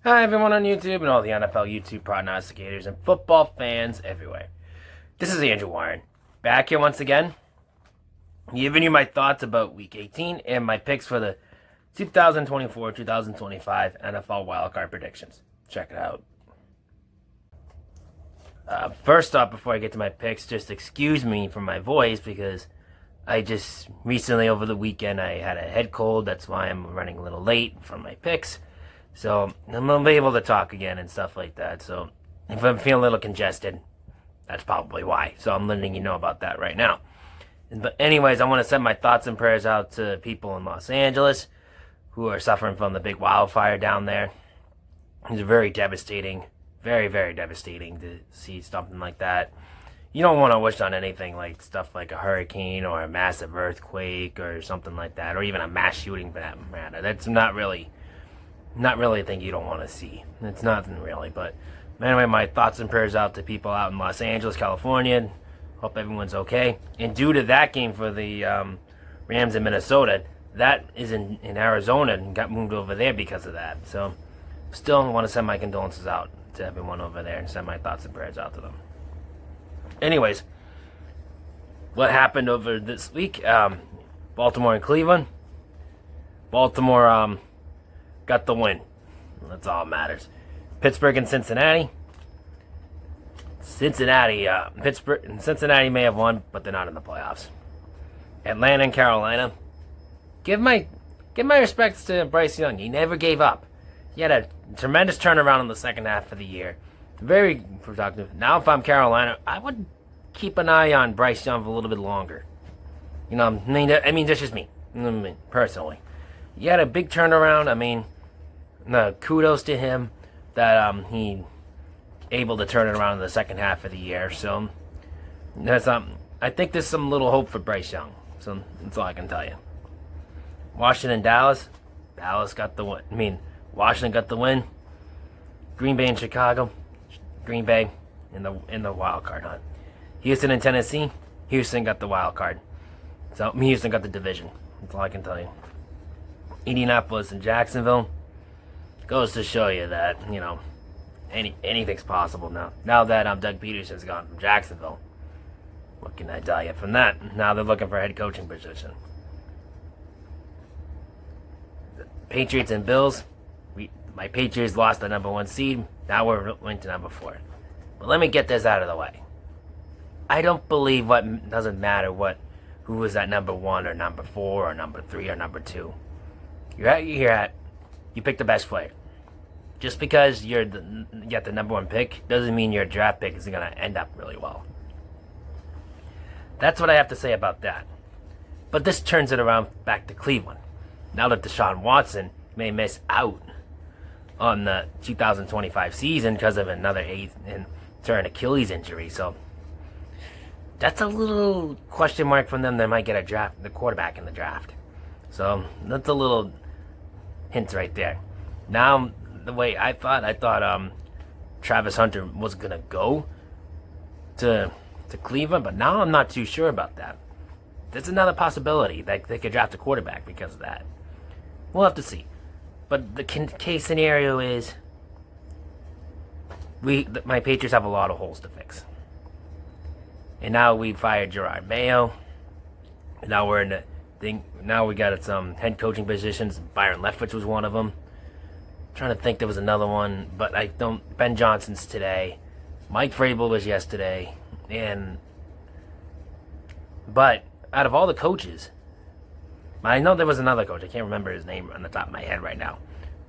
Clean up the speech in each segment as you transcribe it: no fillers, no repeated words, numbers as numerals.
Hi everyone on YouTube and all the NFL YouTube prognosticators and football fans everywhere. This is Andrew Warren, back here once again, giving you my thoughts about Week 18 and my picks for the 2024-2025 NFL wildcard predictions. Check it out. First off, before I get to my picks, just excuse me for my voice because I just recently over the weekend I had a head cold. That's why I'm running a little late for my picks. So I'm going to be able to talk again and stuff like that. So if I'm feeling a little congested, that's probably why. So I'm letting you know about that right now. But anyways, I want to send my thoughts and prayers out to people in Los Angeles who are suffering from the big wildfire down there. It's very devastating. Very, very devastating to see something like that. You don't want to wish on anything like stuff like a hurricane or a massive earthquake or something like that, or even a mass shooting for that matter. That's not really a thing you don't want to see. It's nothing really. But anyway, my thoughts and prayers out to people out in Los Angeles, California. Hope everyone's okay. And due to that game for the Rams in Minnesota, that is in Arizona and got moved over there because of that. So still want to send my condolences out to everyone over there and send my thoughts and prayers out to them. Anyways, what happened over this week? Baltimore and Cleveland. Baltimore got the win. That's all that matters. Pittsburgh and Cincinnati. Pittsburgh and Cincinnati may have won, but they're not in the playoffs. Atlanta and Carolina. Give my respects to Bryce Young. He never gave up. He had a tremendous turnaround in the second half of the year. Very productive. Now, if I'm Carolina, I would keep an eye on Bryce Young for a little bit longer. You know, I mean, that's just me. Personally. He had a big turnaround. I mean, kudos to him that he able to turn it around in the second half of the year. So that's I think there's some little hope for Bryce Young. So that's all I can tell you. Washington, Dallas. Dallas got the win. Washington got the win. Green Bay and Chicago. Green Bay in the wild card hunt. Houston and Tennessee. Houston got the wild card. So Houston got the division. That's all I can tell you. Indianapolis and Jacksonville. Goes to show you that, you know, anything's possible now. Now that Doug Peterson's gone from Jacksonville. What can I tell you from that? Now they're looking for a head coaching position. The Patriots and Bills. My Patriots lost the number 1 seed. Now we're went to number 4. But let me get this out of the way. I don't believe doesn't matter who was at number 1 or number 4 or number 3 or number 2. You pick the best player. Just because you get the number 1 pick doesn't mean your draft pick is going to end up really well. That's what I have to say about that. But this turns it around back to Cleveland. Now that Deshaun Watson may miss out on the 2025 season because of another turn Achilles injury. So that's a little question mark from them. They might get the quarterback in the draft. So that's a little hint right there. Now, the way I thought Travis Hunter was going to go to Cleveland, but now I'm not too sure about that. There's another possibility that they could draft a quarterback because of that. We'll have to see. But the case scenario is my Patriots have a lot of holes to fix. And now we fired Gerard Mayo. And now we're in the thing. Now we got some head coaching positions. Byron Leftwich was one of them. I'm trying to think there was another one, but I don't. Ben Johnson's today. Mike Vrabel was yesterday. But out of all the coaches, I know there was another coach. I can't remember his name on the top of my head right now.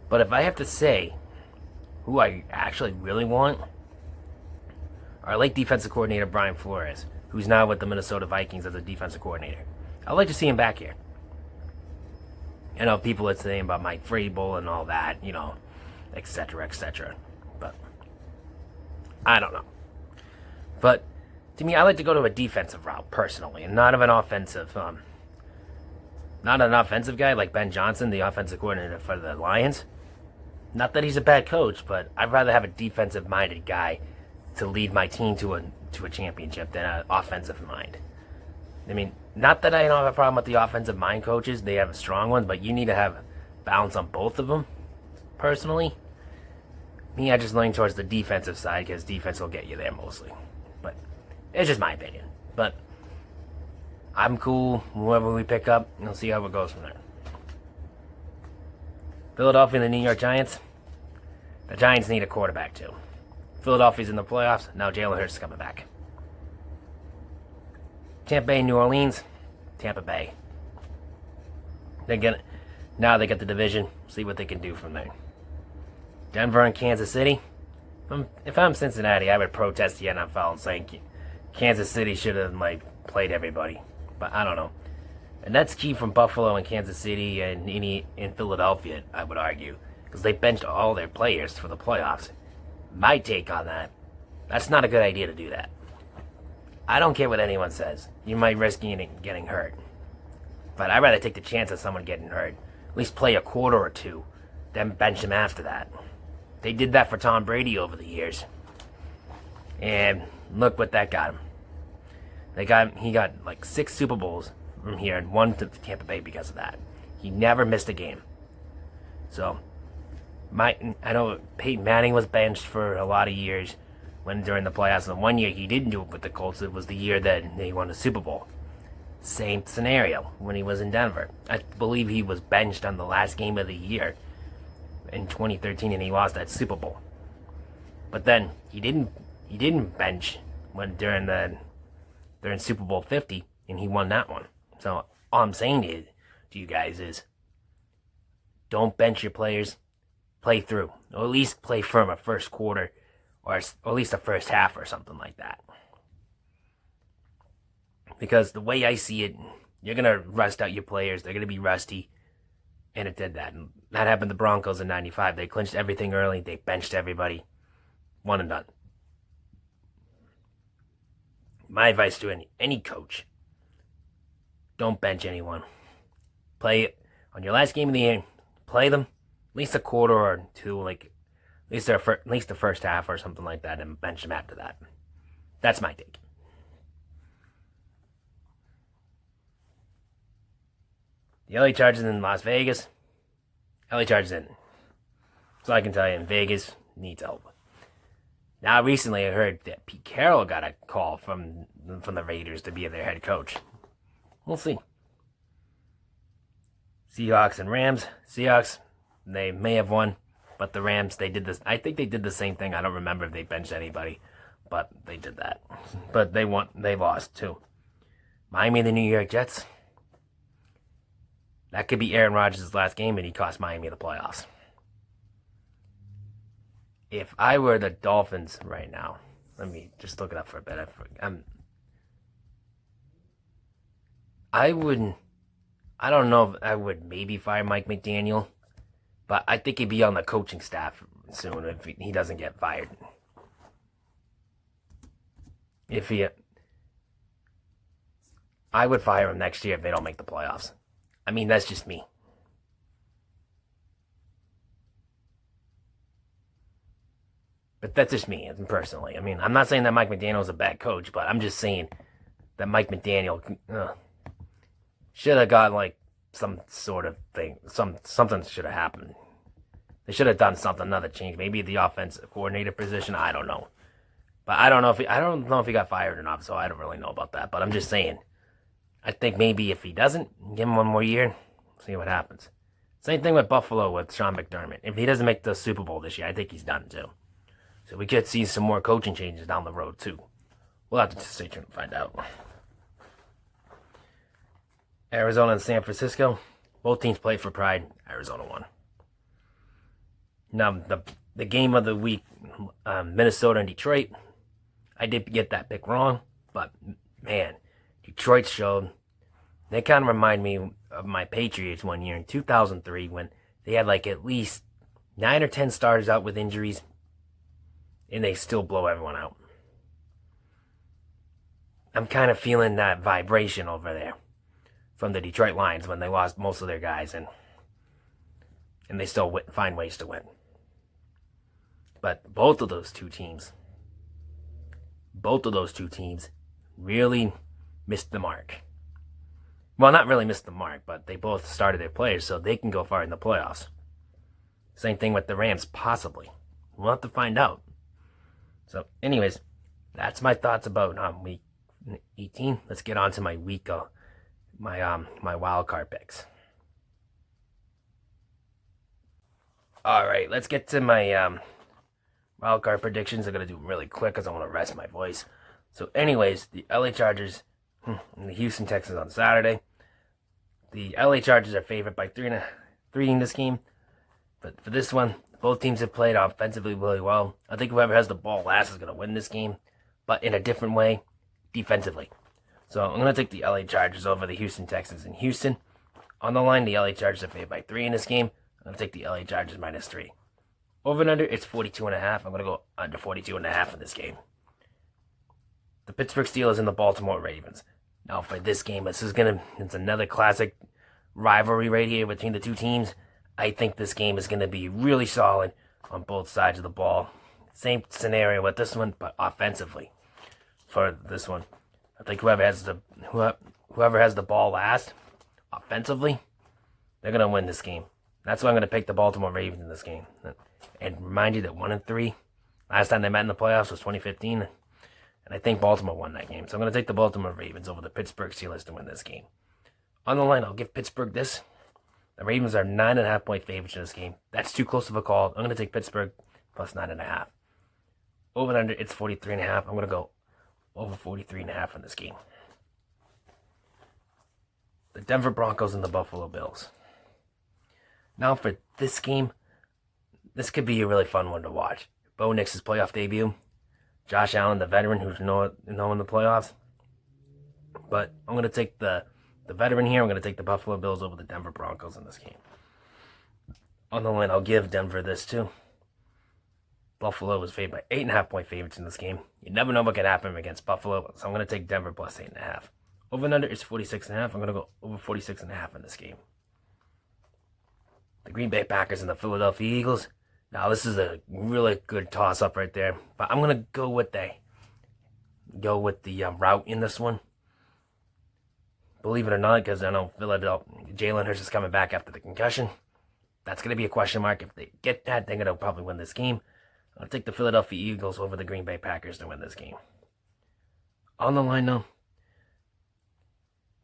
But if I have to say who I actually really want, I like defensive coordinator Brian Flores, who's now with the Minnesota Vikings as a defensive coordinator. I'd like to see him back here. You know, people are saying about Mike Vrabel and all that, you know, et cetera, et cetera. But I don't know. But to me, I like to go to a defensive route personally, and not of an offensive. Not an offensive guy like Ben Johnson, the offensive coordinator for the Lions. Not that he's a bad coach, but I'd rather have a defensive-minded guy to lead my team to a championship than an offensive mind. I mean, not that I don't have a problem with the offensive mind coaches. They have strong ones, but you need to have balance on both of them, personally. Me, I just lean towards the defensive side because defense will get you there mostly. But it's just my opinion. But I'm cool. Whoever we pick up, we'll see how it goes from there. Philadelphia and the New York Giants. The Giants need a quarterback too. Philadelphia's in the playoffs. Now Jalen Hurts is coming back. Tampa Bay, New Orleans. Tampa Bay. Now they get the division. See what they can do from there. Denver and Kansas City. If I'm Cincinnati, I would protest the NFL and saying Kansas City should have played everybody. But I don't know. And that's key from Buffalo and Kansas City and in Philadelphia, I would argue. Because they benched all their players for the playoffs. My take on that, that's not a good idea to do that. I don't care what anyone says. You might risk getting hurt. But I'd rather take the chance of someone getting hurt. At least play a quarter or two, then bench him after that. They did that for Tom Brady over the years. And look what that got him. He got 6 Super Bowls from here and 1 to Tampa Bay because of that. He never missed a game. So, I know Peyton Manning was benched for a lot of years during the playoffs. And 1 year he didn't do it with the Colts. It was the year that they won the Super Bowl. Same scenario when he was in Denver. I believe he was benched on the last game of the year in 2013, and he lost that Super Bowl. But then he didn't bench during Super Bowl 50, and he won that one. So all I'm saying to you guys is, don't bench your players. Play through, or at least play firm a first quarter, or at least a first half or something like that. Because the way I see it, you're going to rust out your players. They're going to be rusty. And it did that. And that happened to the Broncos in 95. They clinched everything early. They benched everybody. One and done. My advice to any coach, don't bench anyone. Play on your last game of the year. Play them at least a quarter or two. At least the first half or something like that. And bench them after that. That's my take. The LA Chargers in Las Vegas. LA Chargers in. So I can tell you, in Vegas needs help. Now, recently I heard that Pete Carroll got a call from the Raiders to be their head coach. We'll see. Seahawks and Rams. Seahawks, they may have won, but the Rams, they did this. I think they did the same thing. I don't remember if they benched anybody, but they did that. But they won. They lost too. Miami and the New York Jets. That could be Aaron Rodgers' last game, and he cost Miami the playoffs. If I were the Dolphins right now, let me just look it up for a bit. I don't know if I would maybe fire Mike McDaniel, but I think he'd be on the coaching staff soon if he doesn't get fired. I would fire him next year if they don't make the playoffs. I mean, that's just me. But that's just me, personally. I mean, I'm not saying that Mike McDaniel is a bad coach, but I'm just saying that Mike McDaniel should have got some sort of thing. Something should have happened. They should have done something, another change. Maybe the offensive coordinator position. I don't know. But I don't know if he got fired or not, so I don't really know about that. But I'm just saying. I think maybe if he doesn't, give him 1 more year, see what happens. Same thing with Buffalo with Sean McDermott. If he doesn't make the Super Bowl this year, I think he's done too. So we could see some more coaching changes down the road too. We'll have to stay tuned and find out. Arizona and San Francisco. Both teams played for pride. Arizona won. Now, the game of the week, Minnesota and Detroit. I did get that pick wrong, but man, Detroit showed. They kind of remind me of my Patriots one year in 2003 when they had at least 9 or 10 starters out with injuries, and they still blow everyone out. I'm kind of feeling that vibration over there from the Detroit Lions when they lost most of their guys, and they still find ways to win. But both of those two teams really missed the mark. Well, not really missed the mark, but they both started their players so they can go far in the playoffs. Same thing with the Rams, possibly. We'll have to find out. So, anyways, that's my thoughts about week 18. Let's get on to my week, my wild card picks. All right, let's get to my wild card predictions. I'm gonna do them really quick because I want to rest my voice. So, anyways, the LA Chargers and the Houston Texans on Saturday. The LA Chargers are favored by 3 in this game, but for this one, both teams have played offensively really well. I think whoever has the ball last is gonna win this game, but in a different way, defensively. So I'm gonna take the LA Chargers over the Houston Texans in Houston. On the line, the LA Chargers are favored by 3 in this game. I'm gonna take the LA Chargers -3. Over and under, it's 42.5. I'm gonna go under 42.5 in this game. The Pittsburgh Steelers and the Baltimore Ravens. Now for this game, it's another classic rivalry right here between the two teams. I think this game is gonna be really solid on both sides of the ball. Same scenario with this one, but offensively. For this one, I think whoever has the ball last, offensively, they're gonna win this game. That's why I'm gonna pick the Baltimore Ravens in this game. And remind you that 1-3, last time they met in the playoffs was 2015. And I think Baltimore won that game. So I'm going to take the Baltimore Ravens over the Pittsburgh Steelers to win this game. On the line, I'll give Pittsburgh this. The Ravens are 9.5-point favorites in this game. That's too close of a call. I'm going to take Pittsburgh plus 9.5. Over and under, it's 43.5. I'm going to go over 43.5 in this game. The Denver Broncos and the Buffalo Bills. Now for this game, this could be a really fun one to watch. Bo Nix's playoff debut. Josh Allen, the veteran who's known in the playoffs. But I'm going to take the veteran here. I'm going to take the Buffalo Bills over the Denver Broncos in this game. On the line, I'll give Denver this too. Buffalo was favored by 8.5-point favorites in this game. You never know what can happen against Buffalo, so I'm going to take Denver plus 8.5. Over and under is 46.5. I'm going to go over 46.5 in this game. The Green Bay Packers and the Philadelphia Eagles. Now, this is a really good toss-up right there. But I'm going to go with the route in this one. Believe it or not, because I know Jalen Hurts is coming back after the concussion. That's going to be a question mark. If they get that, they're going to probably win this game. I'll take the Philadelphia Eagles over the Green Bay Packers to win this game. On the line, though,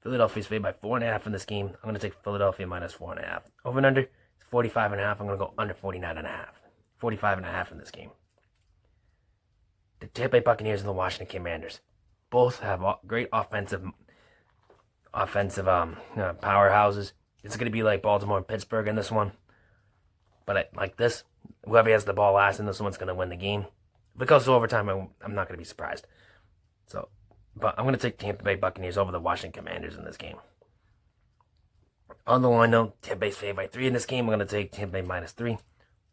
Philadelphia's favored by 4.5 in this game. I'm going to take Philadelphia -4.5. Over and under. 45.5. I'm going to go under 49.5. 45.5 in this game. The Tampa Bay Buccaneers and the Washington Commanders both have great offensive powerhouses. It's going to be like Baltimore and Pittsburgh in this one. But like this, whoever has the ball last in this one's going to win the game. If it goes to overtime, I'm not going to be surprised. But I'm going to take Tampa Bay Buccaneers over the Washington Commanders in this game. On the line, though, Tampa Bay's favored by 3 in this game. I'm going to take Tampa Bay -3.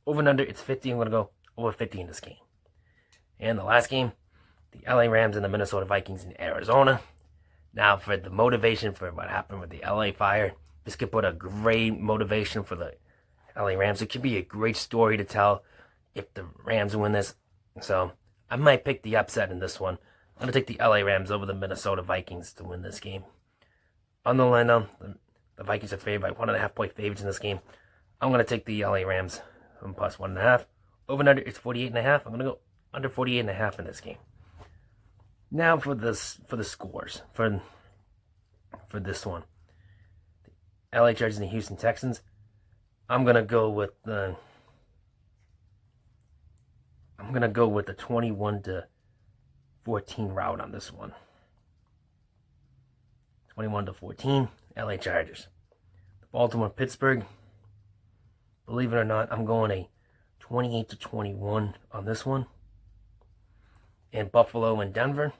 Over and under, it's 50. I'm going to go over 50 in this game. And the last game, the LA Rams and the Minnesota Vikings in Arizona. Now, for the motivation for what happened with the LA Fire, this could put a great motivation for the LA Rams. It could be a great story to tell if the Rams win this. So, I might pick the upset in this one. I'm going to take the LA Rams over the Minnesota Vikings to win this game. On the line, though, the Vikings are favored by 1.5-point favorites in this game. I'm going to take the LA Rams plus 1.5. Over and under, it's 48.5. I'm going to go under 48.5 in this game. Now for the scores for this one. The LA Chargers and the Houston Texans. I'm going to go with the 21-14 route on this one. 21-14. LA Chargers. Baltimore, Pittsburgh. Believe it or not, I'm going a 28-21 on this one. And Buffalo and Denver.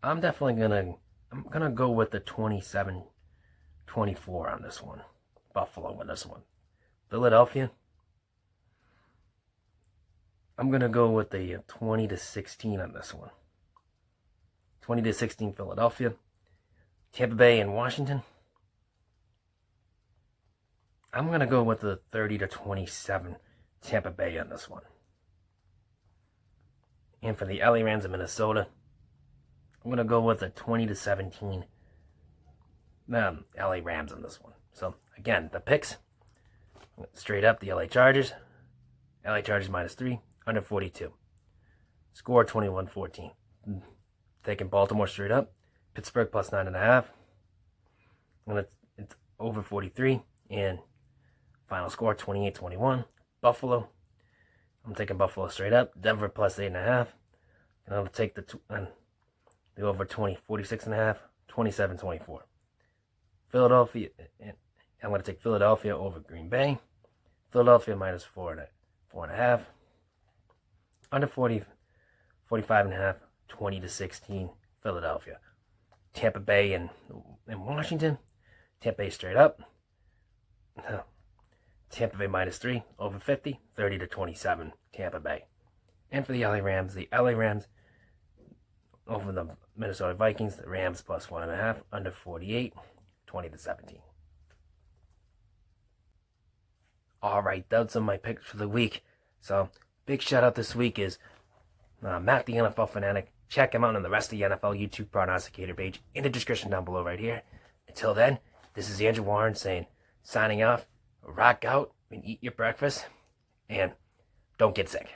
I'm gonna go with the 27-24 on this one. Buffalo in this one. Philadelphia. I'm gonna go with the 20-16 on this one. 20-16 Philadelphia. Tampa Bay and Washington. I'm going to go with the 30-27 Tampa Bay on this one. And for the LA Rams and Minnesota, I'm going to go with the 20-17 LA Rams on this one. So, again, the picks, straight up, the LA Chargers LA Chargers -3, under 42. Score 21-14. Taking Baltimore straight up. Pittsburgh +9.5. And it's over 43. And final score 28-21. Buffalo. I'm taking Buffalo straight up. Denver +8.5. And I'll take the over 46.5. 27-24. Philadelphia. And I'm going to take Philadelphia over Green Bay. Philadelphia -4.5. Under 45.5. 20-16. Philadelphia. Tampa Bay and Washington. Tampa Bay straight up. Tampa Bay -3 over 50. 30-27. Tampa Bay. And for the LA Rams over the Minnesota Vikings. The Rams +1.5. Under 48. 20-17. Alright, those are my picks for the week. So, big shout out this week is Matt the NFL Fanatic. Check him out on the Rest of the NFL YouTube prognosticator page in the description down below right here. Until then, this is Andrew Warren saying, signing off, rock out and eat your breakfast, and don't get sick.